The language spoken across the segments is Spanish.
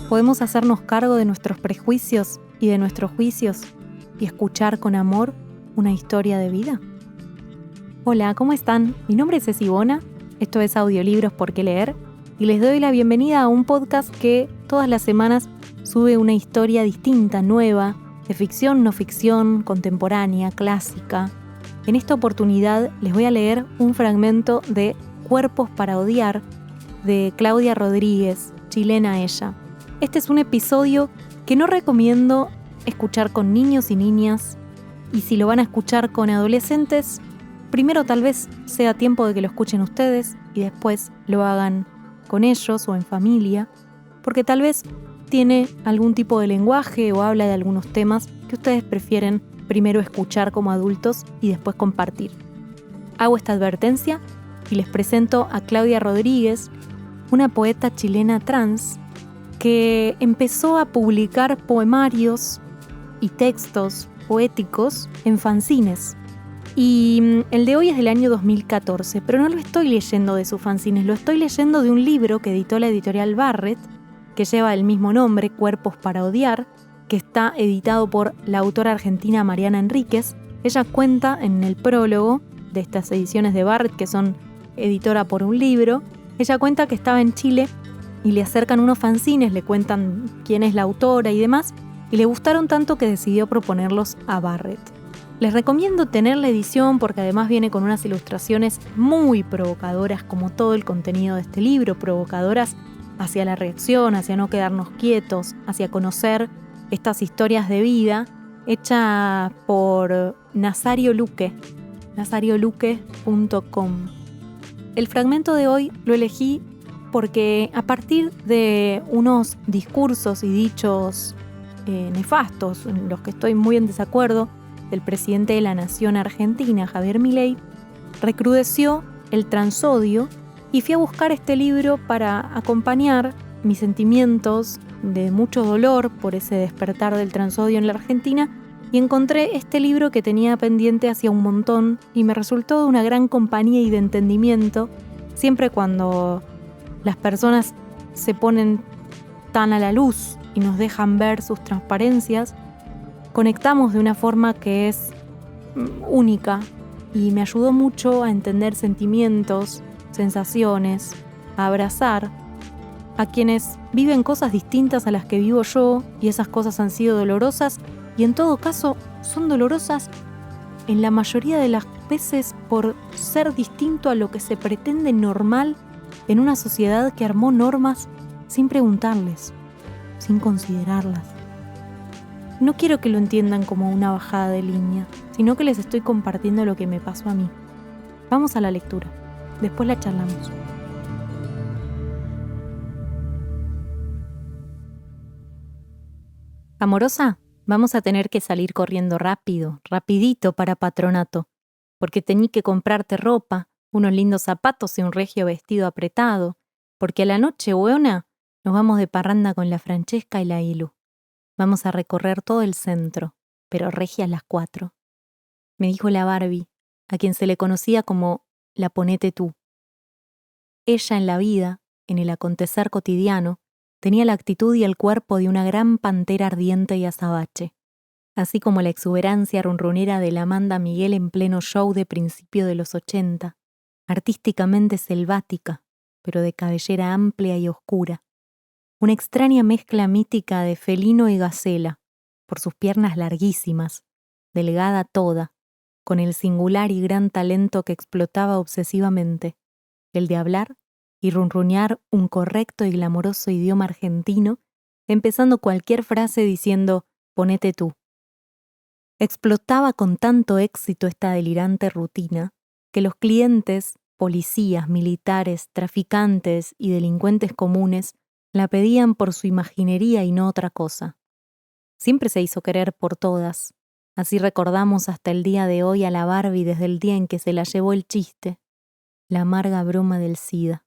Podemos hacernos cargo de nuestros prejuicios y de nuestros juicios y escuchar con amor una historia de vida. Hola, ¿cómo están? Mi nombre es Ceci Bona, esto es Audiolibros por qué leer y les doy la bienvenida a un podcast que todas las semanas sube una historia distinta, nueva, de ficción, no ficción, contemporánea, clásica. En esta oportunidad les voy a leer un fragmento de Cuerpos para odiar de Claudia Rodríguez, chilena ella. Este es un episodio que no recomiendo escuchar con niños y niñas, y si lo van a escuchar con adolescentes, primero tal vez sea tiempo de que lo escuchen ustedes y después lo hagan con ellos o en familia, porque tal vez tiene algún tipo de lenguaje o habla de algunos temas que ustedes prefieren primero escuchar como adultos y después compartir. Hago esta advertencia y les presento a Claudia Rodríguez, una poeta chilena trans que empezó a publicar poemarios y textos poéticos en fanzines. Y el de hoy es del año 2014, pero no lo estoy leyendo de sus fanzines, lo estoy leyendo de un libro que editó la editorial Barrett, que lleva el mismo nombre, Cuerpos para odiar, que está editado por la autora argentina Mariana Enríquez. Ella cuenta en el prólogo de estas ediciones de Barrett, que son editora por un libro, ella cuenta que estaba en Chile y le acercan unos fanzines, le cuentan quién es la autora y demás, y le gustaron tanto que decidió proponerlos a Barrett. Les recomiendo tener la edición porque además viene con unas ilustraciones muy provocadoras, como todo el contenido de este libro, provocadoras hacia la reacción, hacia no quedarnos quietos, hacia conocer estas historias de vida, hecha por Nazario Luque, nazarioluque.com. El fragmento de hoy lo elegí porque a partir de unos discursos y dichos nefastos, en los que estoy muy en desacuerdo, del presidente de la Nación Argentina, Javier Milei, recrudeció el transodio y fui a buscar este libro para acompañar mis sentimientos de mucho dolor por ese despertar del transodio en la Argentina, y encontré este libro que tenía pendiente hacía un montón y me resultó de una gran compañía y de entendimiento. Siempre cuando las personas se ponen tan a la luz y nos dejan ver sus transparencias, conectamos de una forma que es única y me ayudó mucho a entender sentimientos, sensaciones, a abrazar a quienes viven cosas distintas a las que vivo yo, y esas cosas han sido dolorosas y en todo caso son dolorosas en la mayoría de las veces por ser distinto a lo que se pretende normal en una sociedad que armó normas sin preguntarles, sin considerarlas. No quiero que lo entiendan como una bajada de línea, sino que les estoy compartiendo lo que me pasó a mí. Vamos a la lectura, después la charlamos. Amorosa, vamos a tener que salir corriendo rápido, rapidito para Patronato, porque tení que comprarte ropa, unos lindos zapatos y un regio vestido apretado, porque a la noche, weona, nos vamos de parranda con la Francesca y la Ilu. Vamos a recorrer todo el centro, pero regias las 4. Me dijo la Barbie, a quien se le conocía como la Ponete tú. Ella en la vida, en el acontecer cotidiano, tenía la actitud y el cuerpo de una gran pantera ardiente y azabache, así como la exuberancia runrunera de la Amanda Miguel en pleno show de principio de los 80, artísticamente selvática, pero de cabellera amplia y oscura. Una extraña mezcla mítica de felino y gacela, por sus piernas larguísimas, delgada toda, con el singular y gran talento que explotaba obsesivamente, el de hablar y runrunear un correcto y glamoroso idioma argentino, empezando cualquier frase diciendo «ponete tú». Explotaba con tanto éxito esta delirante rutina que los clientes, policías, militares, traficantes y delincuentes comunes la pedían por su imaginería y no otra cosa. Siempre se hizo querer por todas. Así recordamos hasta el día de hoy a la Barbie desde el día en que se la llevó el chiste, la amarga broma del SIDA.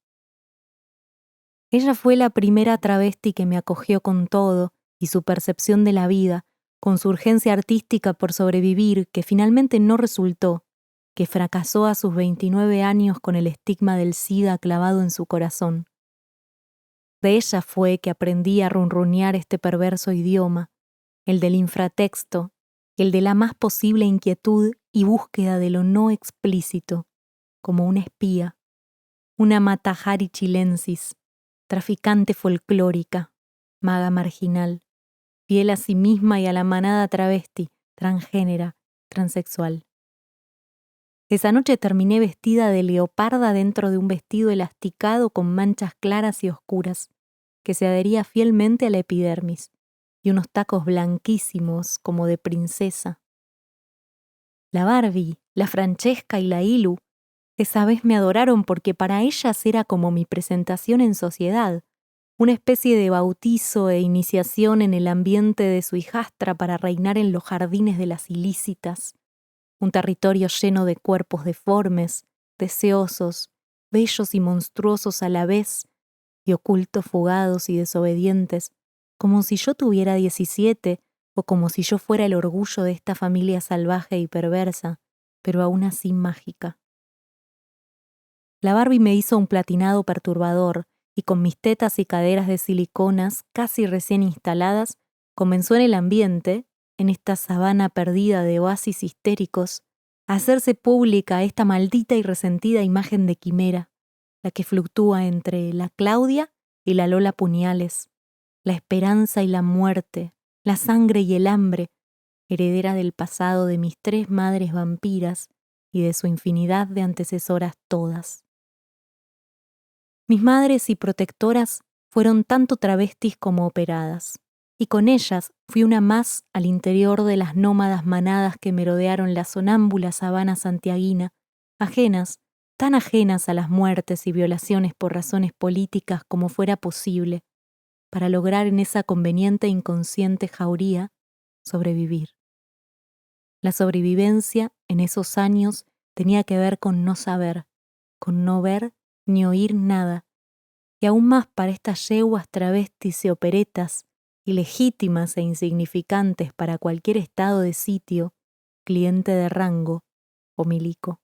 Ella fue la primera travesti que me acogió con todo y su percepción de la vida, con su urgencia artística por sobrevivir, que finalmente no resultó, que fracasó a sus 29 años con el estigma del SIDA clavado en su corazón. De ella fue que aprendí a runrunear este perverso idioma, el del infratexto, el de la más posible inquietud y búsqueda de lo no explícito, como una espía, una Matahari chilensis, traficante folclórica, maga marginal, fiel a sí misma y a la manada travesti, transgénera, transexual. Esa noche terminé vestida de leoparda dentro de un vestido elasticado con manchas claras y oscuras, que se adhería fielmente a la epidermis, y unos tacos blanquísimos como de princesa. La Barbie, la Francesca y la Ilu, esa vez me adoraron porque para ellas era como mi presentación en sociedad, una especie de bautizo e iniciación en el ambiente de su hijastra para reinar en los jardines de las ilícitas, un territorio lleno de cuerpos deformes, deseosos, bellos y monstruosos a la vez, y ocultos, fugados y desobedientes, como si yo tuviera 17 o como si yo fuera el orgullo de esta familia salvaje y perversa, pero aún así mágica. La Barbie me hizo un platinado perturbador y con mis tetas y caderas de siliconas casi recién instaladas, comenzó en el ambiente, en esta sabana perdida de oasis histéricos, a hacerse pública esta maldita y resentida imagen de quimera, la que fluctúa entre la Claudia y la Lola Puñales, la esperanza y la muerte, la sangre y el hambre, heredera del pasado de mis 3 madres vampiras y de su infinidad de antecesoras todas. Mis madres y protectoras fueron tanto travestis como operadas, y con ellas fui una más al interior de las nómadas manadas que merodearon la sonámbula sabana santiaguina, ajenas, tan ajenas a las muertes y violaciones por razones políticas como fuera posible, para lograr en esa conveniente e inconsciente jauría sobrevivir. La sobrevivencia en esos años tenía que ver con no saber, con no ver ni oír nada, y aún más para estas yeguas travestis y operetas, ilegítimas e insignificantes para cualquier estado de sitio, cliente de rango o milico.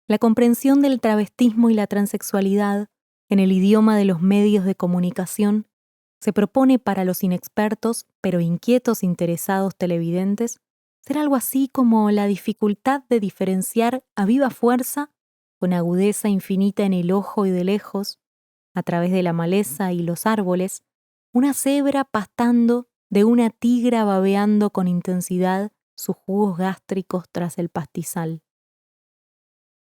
La comprensión del travestismo y la transexualidad en el idioma de los medios de comunicación se propone para los inexpertos pero inquietos interesados televidentes ser algo así como la dificultad de diferenciar a viva fuerza, con agudeza infinita en el ojo y de lejos, a través de la maleza y los árboles, una cebra pastando de una tigra babeando con intensidad sus jugos gástricos tras el pastizal.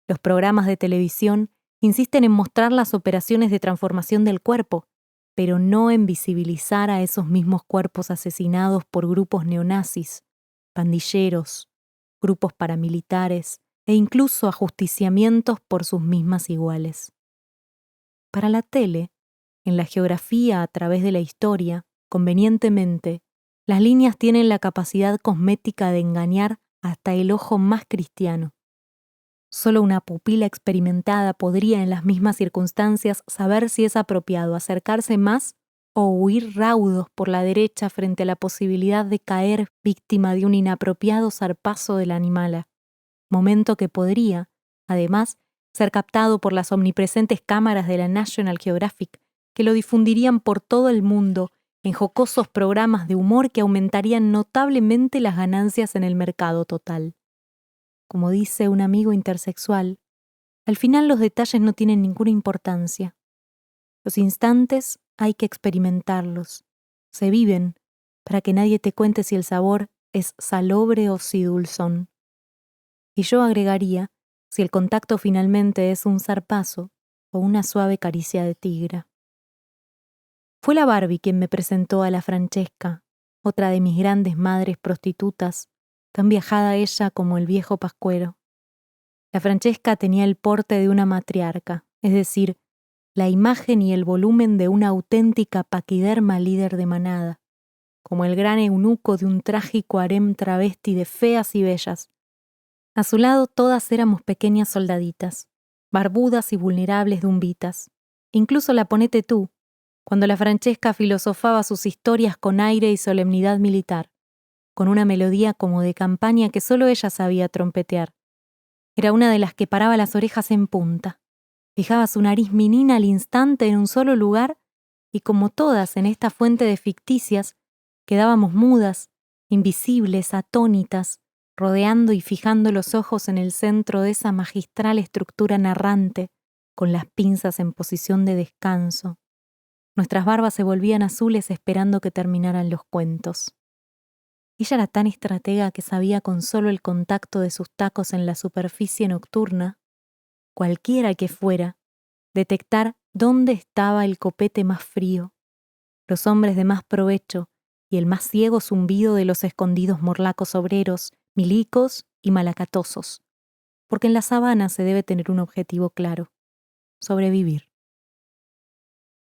Los programas de televisión insisten en mostrar las operaciones de transformación del cuerpo, pero no en visibilizar a esos mismos cuerpos asesinados por grupos neonazis, pandilleros, grupos paramilitares e incluso ajusticiamientos por sus mismas iguales. Para la tele, en la geografía a través de la historia, convenientemente, las líneas tienen la capacidad cosmética de engañar hasta el ojo más cristiano. Solo una pupila experimentada podría en las mismas circunstancias saber si es apropiado acercarse más o huir raudos por la derecha frente a la posibilidad de caer víctima de un inapropiado zarpazo del animala, momento que podría, además, ser captado por las omnipresentes cámaras de la National Geographic, que lo difundirían por todo el mundo en jocosos programas de humor que aumentarían notablemente las ganancias en el mercado total. Como dice un amigo intersexual, al final los detalles no tienen ninguna importancia. Los instantes hay que experimentarlos. Se viven para que nadie te cuente si el sabor es salobre o si dulzón. Y yo agregaría si el contacto finalmente es un zarpazo o una suave caricia de tigra. Fue la Barbie quien me presentó a la Francesca, otra de mis grandes madres prostitutas, tan viajada ella como el viejo pascuero. La Francesca tenía el porte de una matriarca, es decir, la imagen y el volumen de una auténtica paquiderma líder de manada, como el gran eunuco de un trágico harem travesti de feas y bellas. A su lado todas éramos pequeñas soldaditas, barbudas y vulnerables dumbitas. Incluso la ponete tú, cuando la Francesca filosofaba sus historias con aire y solemnidad militar, con una melodía como de campaña que solo ella sabía trompetear. Era una de las que paraba las orejas en punta, fijaba su nariz menina al instante en un solo lugar y como todas en esta fuente de ficticias, quedábamos mudas, invisibles, atónitas, rodeando y fijando los ojos en el centro de esa magistral estructura narrante, con las pinzas en posición de descanso. Nuestras barbas se volvían azules esperando que terminaran los cuentos. Ella era tan estratega que sabía con solo el contacto de sus tacos en la superficie nocturna, cualquiera que fuera, detectar dónde estaba el copete más frío, los hombres de más provecho y el más ciego zumbido de los escondidos morlacos obreros, milicos y malacatosos, porque en la sabana se debe tener un objetivo claro: sobrevivir.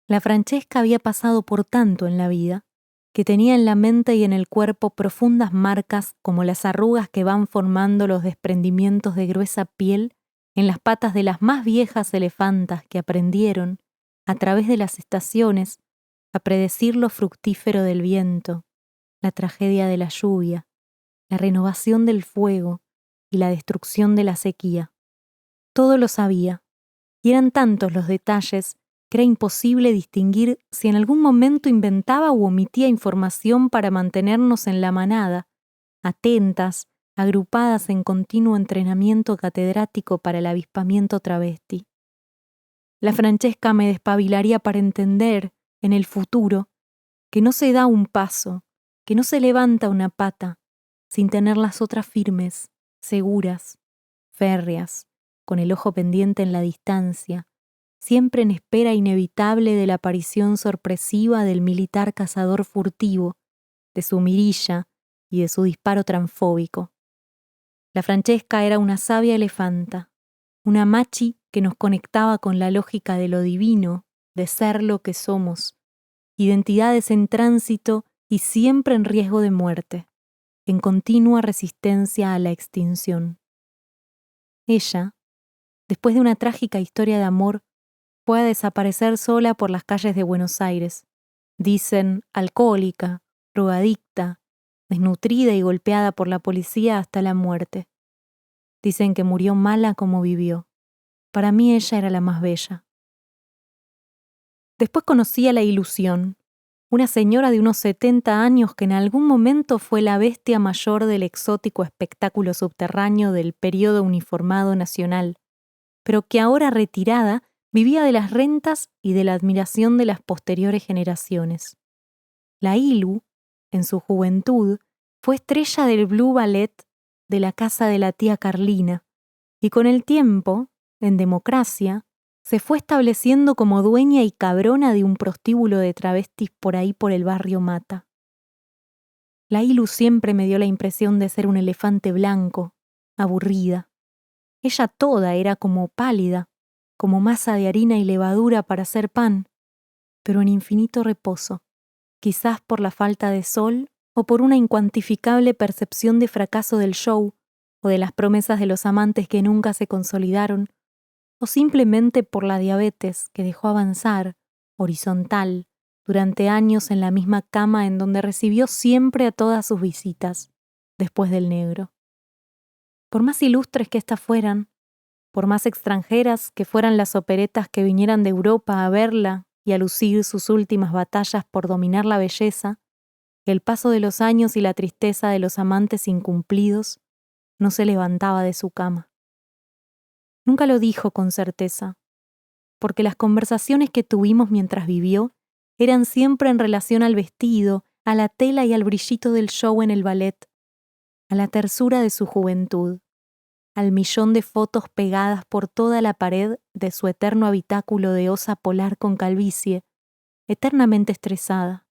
La Francesca había pasado por tanto en la vida que tenía en la mente y en el cuerpo profundas marcas como las arrugas que van formando los desprendimientos de gruesa piel en las patas de las más viejas elefantas que aprendieron, a través de las estaciones, a predecir lo fructífero del viento, la tragedia de la lluvia, la renovación del fuego y la destrucción de la sequía. Todo lo sabía, y eran tantos los detalles que era imposible distinguir si en algún momento inventaba u omitía información para mantenernos en la manada, atentas, agrupadas en continuo entrenamiento catedrático para el avispamiento travesti. La Francesca me despabilaría para entender, en el futuro, que no se da un paso, que no se levanta una pata, sin tener las otras firmes, seguras, férreas, con el ojo pendiente en la distancia, siempre en espera inevitable de la aparición sorpresiva del militar cazador furtivo, de su mirilla y de su disparo transfóbico. La Francesca era una sabia elefanta, una machi que nos conectaba con la lógica de lo divino, de ser lo que somos, identidades en tránsito y siempre en riesgo de muerte, en continua resistencia a la extinción. Ella, después de una trágica historia de amor, fue a desaparecer sola por las calles de Buenos Aires. Dicen alcohólica, drogadicta, desnutrida y golpeada por la policía hasta la muerte. Dicen que murió mala como vivió. Para mí ella era la más bella. Después conocí a la Ilusión, una señora de unos 70 años que en algún momento fue la bestia mayor del exótico espectáculo subterráneo del período uniformado nacional, pero que ahora retirada vivía de las rentas y de la admiración de las posteriores generaciones. La Ilu, en su juventud, fue estrella del Blue Ballet de la casa de la tía Carlina, y con el tiempo, en democracia, se fue estableciendo como dueña y cabrona de un prostíbulo de travestis por ahí por el barrio Mata. La Ilu siempre me dio la impresión de ser un elefante blanco, aburrida. Ella toda era como pálida, como masa de harina y levadura para hacer pan, pero en infinito reposo, quizás por la falta de sol o por una incuantificable percepción de fracaso del show o de las promesas de los amantes que nunca se consolidaron, o simplemente por la diabetes que dejó avanzar, horizontal, durante años en la misma cama en donde recibió siempre a todas sus visitas, después del negro. Por más ilustres que éstas fueran, por más extranjeras que fueran las operetas que vinieran de Europa a verla y a lucir sus últimas batallas por dominar la belleza, el paso de los años y la tristeza de los amantes incumplidos no se levantaba de su cama. Nunca lo dijo con certeza, porque las conversaciones que tuvimos mientras vivió eran siempre en relación al vestido, a la tela y al brillito del show en el ballet, a la tersura de su juventud, al millón de fotos pegadas por toda la pared de su eterno habitáculo de osa polar con calvicie, eternamente estresada.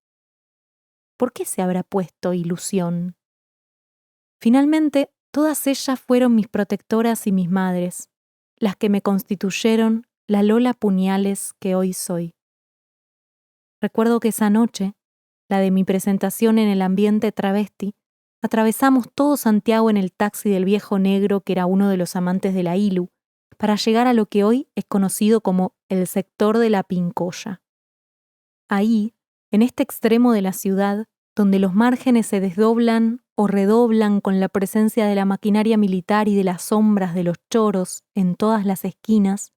¿Por qué se habrá puesto Ilusión? Finalmente, todas ellas fueron mis protectoras y mis madres, las que me constituyeron la Lola Puñales que hoy soy. Recuerdo que esa noche, la de mi presentación en el ambiente travesti, atravesamos todo Santiago en el taxi del viejo negro que era uno de los amantes de la Ilu, para llegar a lo que hoy es conocido como el sector de la Pincoya. Ahí, en este extremo de la ciudad, donde los márgenes se desdoblan o redoblan con la presencia de la maquinaria militar y de las sombras de los choros en todas las esquinas,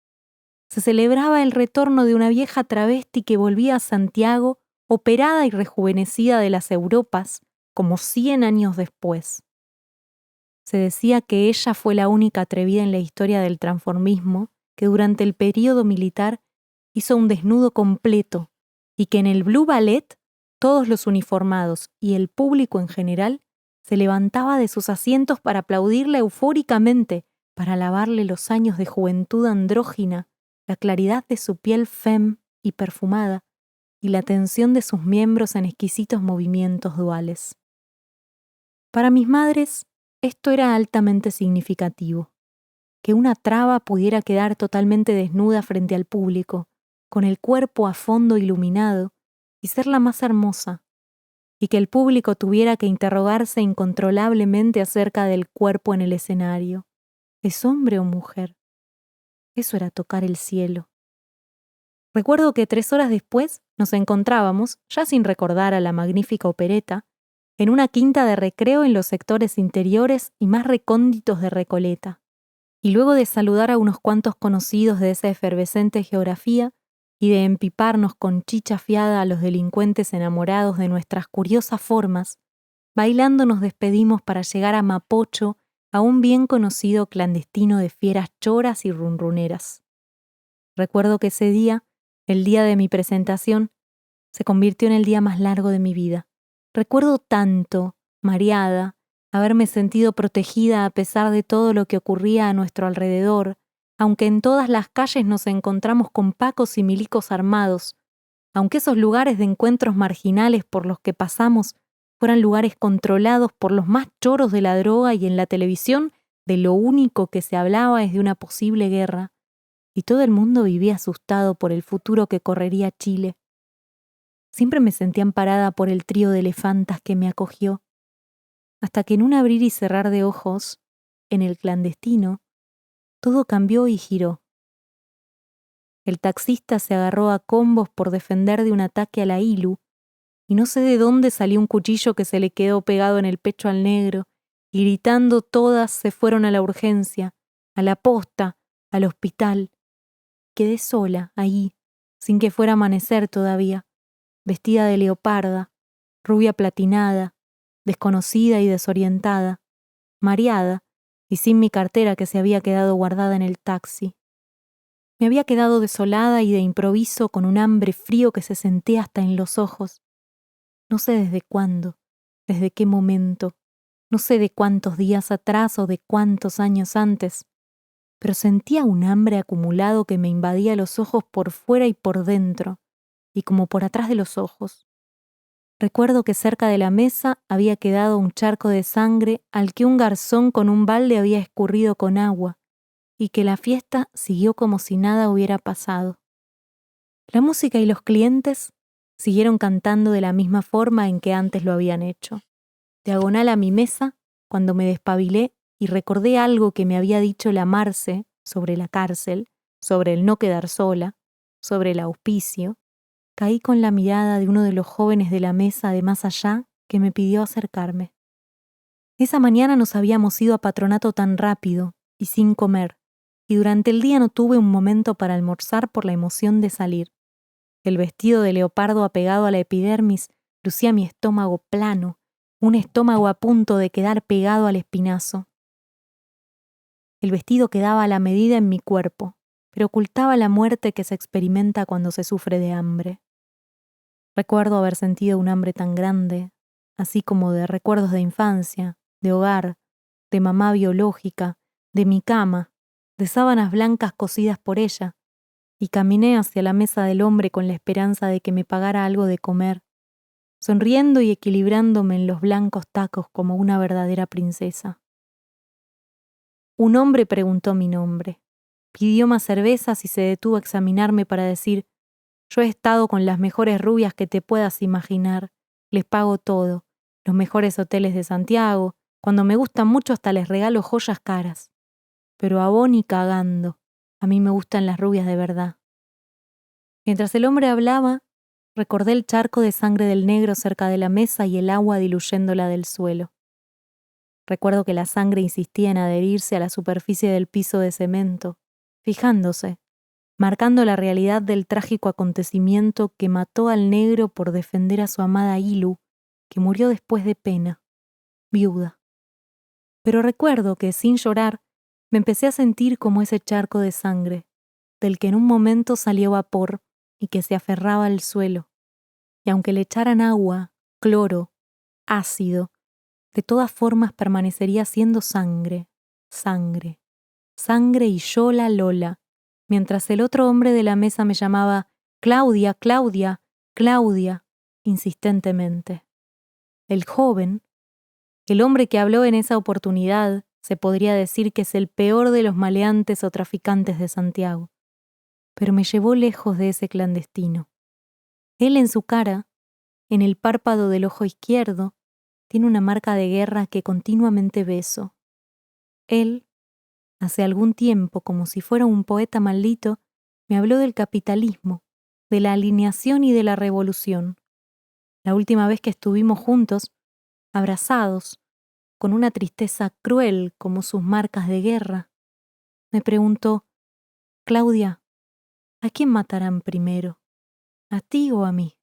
se celebraba el retorno de una vieja travesti que volvía a Santiago, operada y rejuvenecida de las Europas, como 100 años después. Se decía que ella fue la única atrevida en la historia del transformismo que durante el período militar hizo un desnudo completo y que en el Blue Ballet todos los uniformados y el público en general se levantaba de sus asientos para aplaudirla eufóricamente, para alabarle los años de juventud andrógina, la claridad de su piel femme y perfumada, y la tensión de sus miembros en exquisitos movimientos duales. Para mis madres, esto era altamente significativo. Que una traba pudiera quedar totalmente desnuda frente al público, con el cuerpo a fondo iluminado, y ser la más hermosa, y que el público tuviera que interrogarse incontrolablemente acerca del cuerpo en el escenario. ¿Es hombre o mujer? Eso era tocar el cielo. Recuerdo que 3 horas después nos encontrábamos, ya sin recordar a la magnífica opereta, en una quinta de recreo en los sectores interiores y más recónditos de Recoleta. Y luego de saludar a unos cuantos conocidos de esa efervescente geografía y de empiparnos con chicha fiada a los delincuentes enamorados de nuestras curiosas formas, bailando nos despedimos para llegar a Mapocho, a un bien conocido clandestino de fieras choras y runruneras. Recuerdo que ese día, el día de mi presentación, se convirtió en el día más largo de mi vida. Recuerdo tanto, mareada, haberme sentido protegida a pesar de todo lo que ocurría a nuestro alrededor, aunque en todas las calles nos encontramos con pacos y milicos armados, aunque esos lugares de encuentros marginales por los que pasamos fueran lugares controlados por los más choros de la droga y en la televisión de lo único que se hablaba es de una posible guerra, y todo el mundo vivía asustado por el futuro que correría Chile. Siempre me sentí amparada por el trío de elefantas que me acogió, hasta que en un abrir y cerrar de ojos, en el clandestino, todo cambió y giró. El taxista se agarró a combos por defender de un ataque a la ILU, y no sé de dónde salió un cuchillo que se le quedó pegado en el pecho al negro, y gritando todas se fueron a la urgencia, a la posta, al hospital. Quedé sola, ahí, sin que fuera amanecer todavía, vestida de leoparda, rubia platinada, desconocida y desorientada, mareada y sin mi cartera que se había quedado guardada en el taxi. Me había quedado desolada y de improviso con un hambre frío que se sentía hasta en los ojos. No sé desde cuándo, desde qué momento, no sé de cuántos días atrás o de cuántos años antes, pero sentía un hambre acumulado que me invadía los ojos por fuera y por dentro, y como por atrás de los ojos. Recuerdo que cerca de la mesa había quedado un charco de sangre al que un garzón con un balde había escurrido con agua, y que la fiesta siguió como si nada hubiera pasado. La música y los clientes siguieron cantando de la misma forma en que antes lo habían hecho. Diagonal a mi mesa, cuando me despabilé y recordé algo que me había dicho la Marce sobre la cárcel, sobre el no quedar sola, sobre el auspicio, caí con la mirada de uno de los jóvenes de la mesa de más allá que me pidió acercarme. Esa mañana nos habíamos ido a Patronato tan rápido y sin comer, y durante el día no tuve un momento para almorzar por la emoción de salir. El vestido de leopardo apegado a la epidermis lucía mi estómago plano, un estómago a punto de quedar pegado al espinazo. El vestido quedaba a la medida en mi cuerpo, pero ocultaba la muerte que se experimenta cuando se sufre de hambre. Recuerdo haber sentido un hambre tan grande, así como de recuerdos de infancia, de hogar, de mamá biológica, de mi cama, de sábanas blancas cosidas por ella, y caminé hacia la mesa del hombre con la esperanza de que me pagara algo de comer, sonriendo y equilibrándome en los blancos tacos como una verdadera princesa. Un hombre preguntó mi nombre, pidió más cervezas y se detuvo a examinarme para decir: yo he estado con las mejores rubias que te puedas imaginar, les pago todo, los mejores hoteles de Santiago, cuando me gustan mucho hasta les regalo joyas caras. Pero a vos ni cagando, a mí me gustan las rubias de verdad. Mientras el hombre hablaba, recordé el charco de sangre del negro cerca de la mesa y el agua diluyéndola del suelo. Recuerdo que la sangre insistía en adherirse a la superficie del piso de cemento, fijándose, marcando la realidad del trágico acontecimiento que mató al negro por defender a su amada Ilu, que murió después de pena, viuda. Pero recuerdo que, sin llorar, me empecé a sentir como ese charco de sangre, del que en un momento salió vapor y que se aferraba al suelo, y aunque le echaran agua, cloro, ácido, de todas formas permanecería siendo sangre, sangre, sangre y yo la Lola, mientras el otro hombre de la mesa me llamaba Claudia, Claudia, Claudia, insistentemente. El joven, el hombre que habló en esa oportunidad, se podría decir que es el peor de los maleantes o traficantes de Santiago, pero me llevó lejos de ese clandestino. Él en su cara, en el párpado del ojo izquierdo, tiene una marca de guerra que continuamente beso. Él, hace algún tiempo, como si fuera un poeta maldito, me habló del capitalismo, de la alineación y de la revolución. La última vez que estuvimos juntos, abrazados, con una tristeza cruel como sus marcas de guerra, me preguntó: Claudia, ¿a quién matarán primero? ¿A ti o a mí?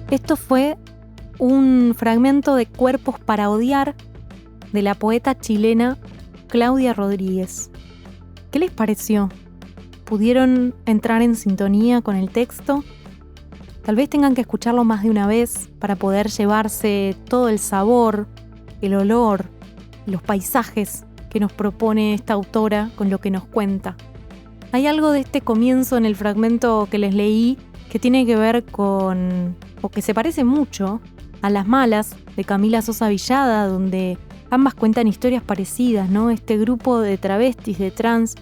Esto fue un fragmento de Cuerpos para odiar de la poeta chilena Claudia Rodríguez. ¿Qué les pareció? ¿Pudieron entrar en sintonía con el texto? Tal vez tengan que escucharlo más de una vez para poder llevarse todo el sabor, el olor, los paisajes que nos propone esta autora con lo que nos cuenta. Hay algo de este comienzo en el fragmento que les leí que tiene que ver con, o que se parece mucho, a Las Malas de Camila Sosa Villada, donde ambas cuentan historias parecidas, ¿no? Este grupo de travestis, de trans,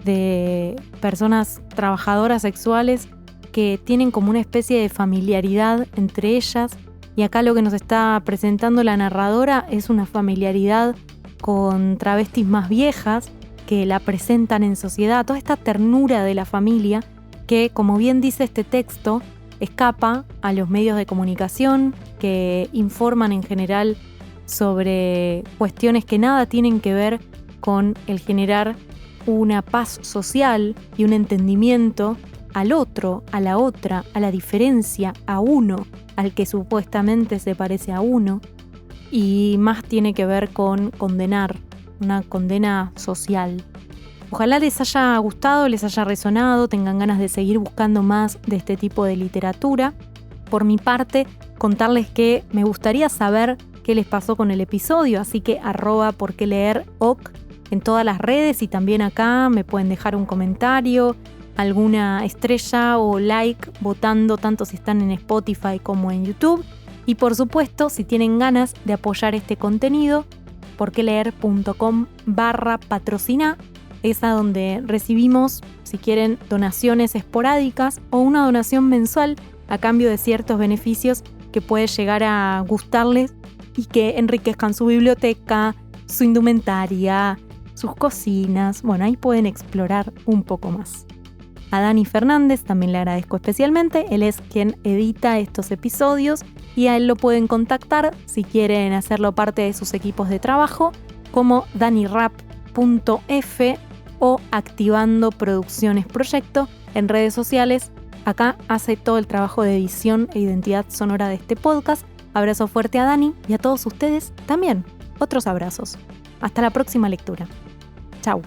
de personas trabajadoras sexuales que tienen como una especie de familiaridad entre ellas, y acá lo que nos está presentando la narradora es una familiaridad con travestis más viejas que la presentan en sociedad, toda esta ternura de la familia que, como bien dice este texto, escapa a los medios de comunicación que informan en general sobre cuestiones que nada tienen que ver con el generar una paz social y un entendimiento al otro, a la otra, a la diferencia, a uno, al que supuestamente se parece a uno, y más tiene que ver con condenar, una condena social. Ojalá les haya gustado, les haya resonado, tengan ganas de seguir buscando más de este tipo de literatura. Por mi parte, contarles que me gustaría saber qué les pasó con el episodio, así que @porqueleeroc en todas las redes, y también acá me pueden dejar un comentario, alguna estrella o like votando, tanto si están en Spotify como en YouTube. Y por supuesto, si tienen ganas de apoyar este contenido, porqueleer.com/patrocina, es a donde recibimos, si quieren, donaciones esporádicas o una donación mensual a cambio de ciertos beneficios que puede llegar a gustarles y que enriquezcan su biblioteca, su indumentaria, sus cocinas. Bueno, ahí pueden explorar un poco más. A Dani Fernández también le agradezco especialmente, él es quien edita estos episodios y a él lo pueden contactar si quieren hacerlo parte de sus equipos de trabajo, como danirap.f o Activando Producciones Proyecto en redes sociales. Acá hace todo el trabajo de edición e identidad sonora de este podcast. Abrazo fuerte a Dani y a todos ustedes también. Otros abrazos. Hasta la próxima lectura. Chau.